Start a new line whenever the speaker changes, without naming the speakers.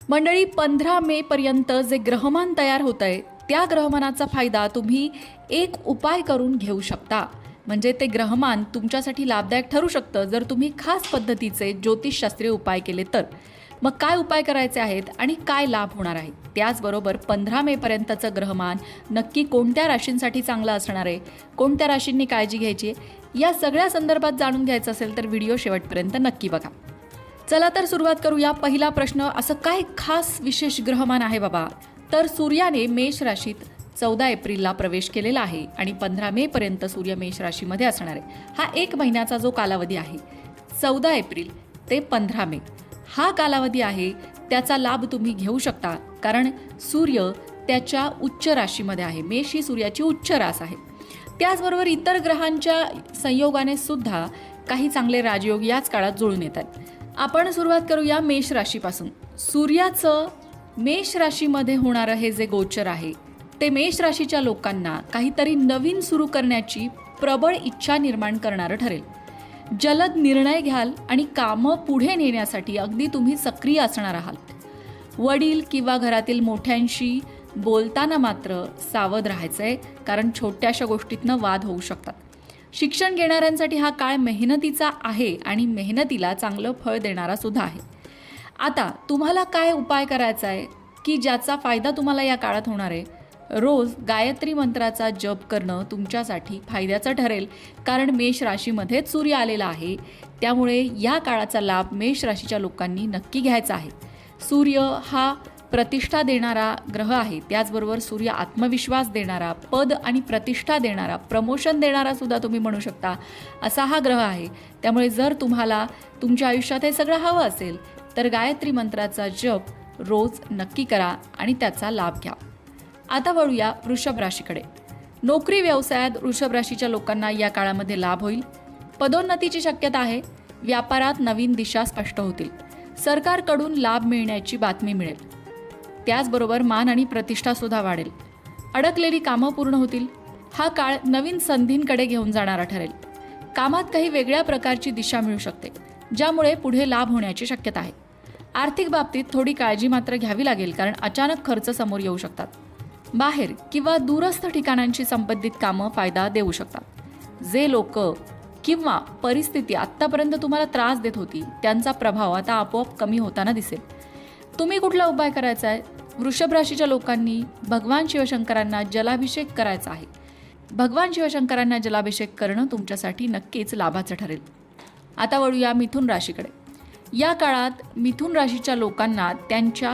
मंडळी, 15 मे पर्यंत जे ग्रहमान तयार होत आहे त्या ग्रहमानाचा फायदा तुम्ही एक उपाय करून घेऊ शकता. म्हणजे ते ग्रहमान तुमच्यासाठी लाभदायक ठरू शकतं जर तुम्ही खास पद्धतीचे ज्योतिषशास्त्रीय उपाय केले तर. मग काय उपाय करायचे आहेत आणि काय लाभ होणार आहे, त्याचबरोबर 15 मे पर्यंतचं ग्रहमान नक्की कोणत्या राशींसाठी चांगलं असणार आहे, कोणत्या राशींनी काळजी घ्यायची आहे, या सगळ्या संदर्भात जाणून घ्यायचं असेल तर व्हिडिओ शेवटपर्यंत नक्की बघा. चला तर सुरुवात करूया. पहिला प्रश्न, असं काय खास विशेष ग्रहमान आहे बाबा? तर सूर्याने मेष राशीत 14 एप्रिलला प्रवेश केलेला आहे आणि 15 मे पर्यंत सूर्य मेष राशीमध्ये असणार आहे. हा एक महिन्याचा जो कालावधी आहे, 14 एप्रिल ते 15 मे हा कालावधी आहे, त्याचा लाभ तुम्ही घेऊ शकता. कारण सूर्य त्याच्या उच्च राशीमध्ये आहे. मेष ही सूर्याची उच्च रास आहे. त्याचबरोबर इतर ग्रहांच्या संयोगाने सुद्धा काही चांगले राजयोग याच काळात जुळून येतात. आपण सुरुवात करूया मेष राशीपासून. सूर्याचं मेष राशीमध्ये होणारं हे जे गोचर आहे ते मेष राशीच्या लोकांना काहीतरी नवीन सुरू करण्याची प्रबळ इच्छा निर्माण करणारं ठरेल. जलद निर्णय घ्याल आणि कामं पुढे नेण्यासाठी अगदी तुम्ही सक्रिय असणार आहात. वडील किंवा घरातील मोठ्यांशी बोलताना मात्र सावध राहायचंय, कारण छोट्याशा गोष्टीतनं वाद होऊ शकतात. शिक्षण घेणाऱ्यांसाठी हा काळ मेहनतीचा आहे आणि मेहनतीला चांगलं फळ देणारा सुद्धा आहे. आता तुम्हाला काय उपाय करायचा आहे की ज्याचा फायदा तुम्हाला या काळात होणार आहे? रोज गायत्री मंत्राचा जप करणं तुमच्यासाठी फायद्याचं ठरेल, कारण मेष राशीमध्येच सूर्य आलेला आहे. त्यामुळे या काळाचा लाभ मेष राशीच्या लोकांनी नक्की घ्यायचा आहे. सूर्य हा प्रतिष्ठा देणारा ग्रह आहे. त्याचबरोबर सूर्य आत्मविश्वास देणारा, पद आणि प्रतिष्ठा देणारा, प्रमोशन देणारा सुद्धा तुम्ही म्हणू शकता, असा हा ग्रह आहे. त्यामुळे जर तुम्हाला तुमच्या आयुष्यात हे सगळं हवं असेल तर गायत्री मंत्राचा जप रोज नक्की करा आणि त्याचा लाभ घ्या. आता वळूया वृषभ राशीकडे. नोकरी व्यवसायात वृषभ राशीच्या लोकांना या काळामध्ये लाभ होईल. पदोन्नतीची शक्यता आहे. व्यापारात नवीन दिशा स्पष्ट होतील. सरकारकडून लाभ मिळण्याची बातमी मिळेल. त्याचबरोबर मान आणि प्रतिष्ठा सुद्धा वाढेल. अडकलेली कामं पूर्ण होतील. हा काळ नवीन संधींकडे घेऊन जाणारा ठरेल. कामात काही वेगळ्या प्रकारची दिशा मिळू शकते, ज्यामुळे पुढे लाभ होण्याची शक्यता आहे. आर्थिक बाबतीत थोडी काळजी मात्र घ्यावी लागेल, कारण अचानक खर्च समोर येऊ शकतात. बाहेर किंवा दूरस्थ ठिकाणांशी संबंधित कामं फायदा देऊ शकतात. जे लोक किंवा परिस्थिती आत्तापर्यंत तुम्हाला त्रास देत होती त्यांचा प्रभाव आता आपोआप कमी होताना दिसेल. तुम्ही कुठला उपाय करायचा आहे? वृषभ राशीच्या लोकांनी भगवान शिवशंकरांना जलाभिषेक करायचा आहे. भगवान शिवशंकरांना जलाभिषेक करणं तुमच्यासाठी नक्कीच लाभाचं ठरेल. आता वळूया मिथुन राशीकडे. या काळात मिथुन राशीच्या लोकांना त्यांच्या